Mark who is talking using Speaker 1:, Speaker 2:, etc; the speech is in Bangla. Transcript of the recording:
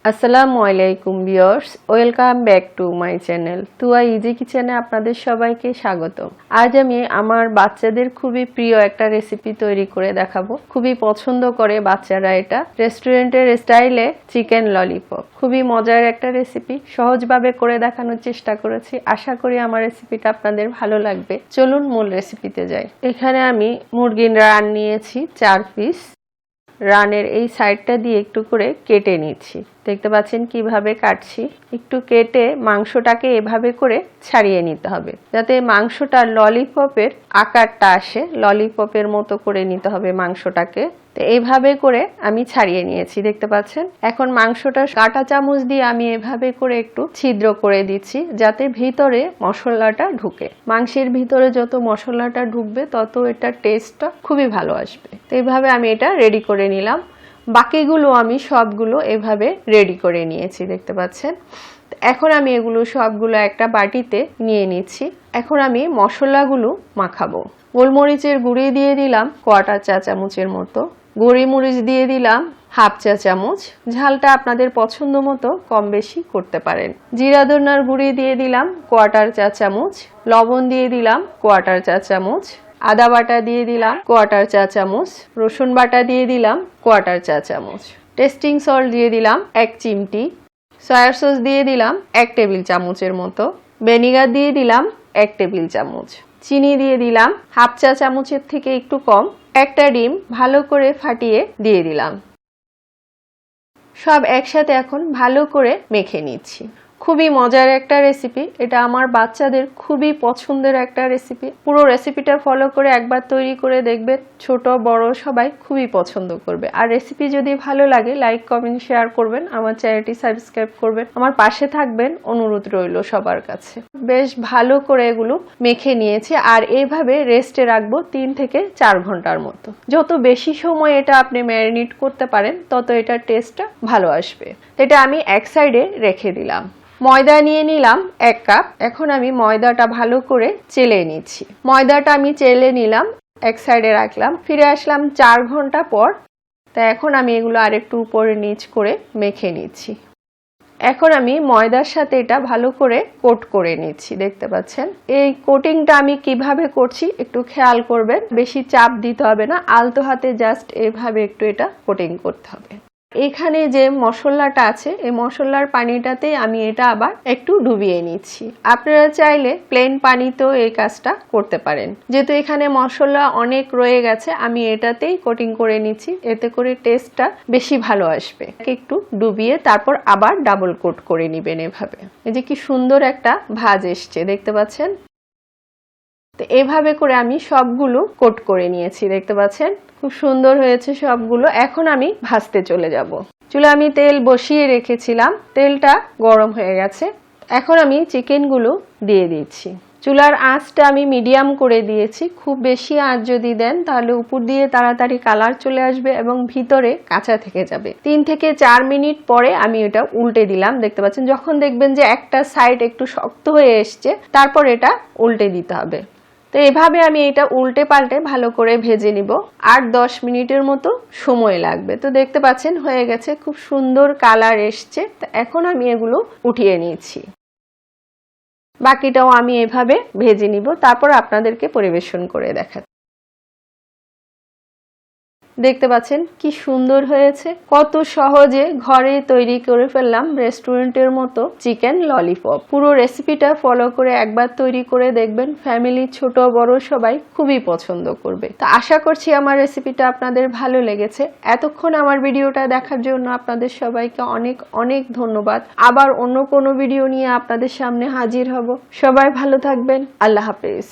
Speaker 1: আসসালামু আলাইকুম viewers, welcome back to my channel Tuya easy কিচেনে আপনাদের সবাইকে স্বাগত। আজ আমি আমার বাচ্চাদের খুবই প্রিয় একটা রেসিপি তৈরি করে দেখাবো। খুবই পছন্দ করে বাচ্চারা এটা। রেস্টুরেন্টের স্টাইলে চিকেন ললিপপ, খুবই মজার একটা রেসিপি। সহজভাবে করে দেখানোর চেষ্টা করেছি। আশা করি আমার রেসিপিটা আপনাদের ভালো লাগবে। চলুন মূল রেসিপিতে যাই। এখানে আমি মুরগির রান নিয়েছি 4 পিস। রানের এই সাইডটা দিয়ে একটু করে কেটে নিচ্ছি। দেখতে পাচ্ছেন কিভাবে কাটছি। একটু কেটে মাংসটাকে এভাবে করে ছাড়িয়ে নিতে হবে, যাতে মাংসটা ললিপপের আকারটা আসে। ললিপপের মতো করে নিতে হবে মাংসটাকে। তো এইভাবে করে আমি ছাড়িয়ে নিয়েছি, দেখতে পাচ্ছেন। এখন মাংসটা কাঁটা চামচ দিয়ে আমি এভাবে করে একটু ছিদ্র করে দিচ্ছি, যাতে ভিতরে মশলাটা ঢুকে। মাংসের ভিতরে যত মশলাটা ঢুকবে তত এটার টেস্টটা খুবই ভালো আসবে। তো এইভাবে আমি এটা রেডি করে নিলাম। বাকিগুলো আমি সবগুলো এভাবে রেডি করে নিয়েছি, দেখতে পাচ্ছেন। এখন আমি এগুলো সবগুলো একটা বাটিতে নিয়ে নিচ্ছি। এখন আমি মশলাগুলো মাখাবো। গোলমরিচের গুঁড়ি দিয়ে দিলাম 1/4 চা চামচের মতো। গোলমরিচ দিয়ে দিলাম 1/2 চা চামচ। ঝালটা আপনাদের পছন্দ মতো কম বেশি করতে পারেন। জিরা ধনিয়ার গুঁড়ি দিয়ে দিলাম 1/4 চা চামচ। লবণ দিয়ে দিলাম 1/4 চা চামচ। আদা বাটা দিয়ে দিলাম 1/4 চা চামচ। রসুন বাটা দিয়ে দিলাম 1/4 চা চামচ। টেস্টিং সল্ট দিয়ে দিলাম 1 চিমটি। সয়া সস দিয়ে দিলাম 1 টেবিল চামচের মতো। ভিনেগার দিয়ে দিলাম 1 টেবিল চামচ। চিনি দিয়ে দিলাম 1/2 চা চামচের থেকে একটু কম। একটা ডিম ভালো করে ফাটিয়ে দিয়ে দিলাম। সব একসাথে এখন ভালো করে মেখে নিচ্ছি। খুবই মজার একটা রেসিপি এটা। আমার বাচ্চাদের খুবই পছন্দের একটা রেসিপি। পুরো রেসিপিটা ফলো করে একবার তৈরি করে দেখবেন, ছোট বড় সবাই খুবই পছন্দ করবে। আর রেসিপি যদি ভালো লাগে লাইক কমেন্ট শেয়ার করবেন, আমার চ্যানেলটি সাবস্ক্রাইব করবেন, আমার পাশে থাকবেন, অনুরোধ রইল সবার কাছে। বেশ ভালো করে এগুলো মেখে নিয়েছি আর এইভাবে রেস্টে রাখবো 3 থেকে 4 ঘন্টার মতো। যত বেশি সময় এটা আপনি ম্যারিনেট করতে পারেন তত এটার টেস্টটা ভালো আসবে। এটা আমি এক সাইডে রেখে দিলাম। ময়দা নিয়ে নিলাম 1 কাপ। এখন আমি ময়দাটা ভালো করে চেলে নিচ্ছি। ময়দাটা আমি চেলে নিলাম, এক সাইডে রাখলাম। ফিরে আসলাম 4 ঘন্টা পর। তা এখন আমি এগুলো আরেকটু উপরে নিচ করে মেখে নিচ্ছি। এখন আমি ময়দার সাথে এটা ভালো করে কোট করে নিচ্ছি, দেখতে পাচ্ছেন। এই কোটিংটা আমি কিভাবে করছি একটু খেয়াল করবেন। বেশি চাপ দিতে হবে না, আলতো হাতে জাস্ট এভাবে একটু এটা কোটিং করতে হবে। এখানে যে মশলাটা আছে এই মশলার পানিটাতেই আমি এটা আবার একটু ডুবিয়ে নিচ্ছি। আপনারা চাইলে প্লেন পানিতেও এই কাজটা করতে পারেন। যেহেতু এখানে মশলা অনেক রয়ে গেছে আমি এটাতেই কোটিং করে নিচ্ছি, এতে করে টেস্টটা বেশি ভালো আসবে। একটু ডুবিয়ে তারপর আবার ডাবল কোট করে নেবেন এভাবে। এই যে কি সুন্দর একটা ভাঁজ এসছে, দেখতে পাচ্ছেন। তো এভাবে করে আমি সবগুলো কোট করে নিয়েছি, দেখতে পাচ্ছেন। খুব সুন্দর হয়েছে সবগুলো। এখন আমি ভাজতে চলে যাব। চুলায় আমি তেল বসিয়ে রেখেছিলাম, তেলটা গরম হয়ে গেছে। এখন আমি চিকেনগুলো দিয়ে দিচ্ছি। চুলার আঁচটা আমি মিডিয়াম করে দিয়েছি। খুব বেশি আঁচ যদি দেন তাহলে উপর দিয়ে তাড়াতাড়ি কালার চলে আসবে এবং ভিতরে কাঁচা থেকে যাবে। 3 থেকে 4 মিনিট পরে আমি এটা উল্টে দিলাম, দেখতে পাচ্ছেন। যখন দেখবেন যে একটা সাইড একটু শক্ত হয়ে এসছে তারপর এটা উল্টে দিতে হবে। তো এভাবে আমি এটা উল্টে পাল্টে ভালো করে ভেজে নিব। 8-10 মিনিটের মতো সময় লাগবে। তো দেখতে পাচ্ছেন হয়ে গেছে, খুব সুন্দর কালার এসছে। তো এখন আমি এগুলো উঠিয়ে নিয়েছি। বাকিটাও আমি এভাবে ভেজে নিব, তারপর আপনাদেরকে পরিবেশন করে দেখাচ্ছি। দেখতে পাচ্ছেন কি সুন্দর হয়েছে। কত সহজে ঘরে তৈরি করে ফেললাম রেস্টুরেন্টের মতো চিকেন ললিপপ। পুরো রেসিপিটা ফলো করে একবার তৈরি করে দেখবেন, ফ্যামিলি ছোট বড় সবাই খুবই পছন্দ করবে। তো আশা করছি আমার রেসিপিটা আপনাদের ভালো লেগেছে। এতক্ষণ আমার ভিডিওটা দেখার জন্য আপনাদের সবাইকে অনেক অনেক ধন্যবাদ। আবার অন্য কোনো ভিডিও নিয়ে আপনাদের সামনে হাজির হব। সবাই ভালো থাকবেন। আল্লাহ হাফেজ।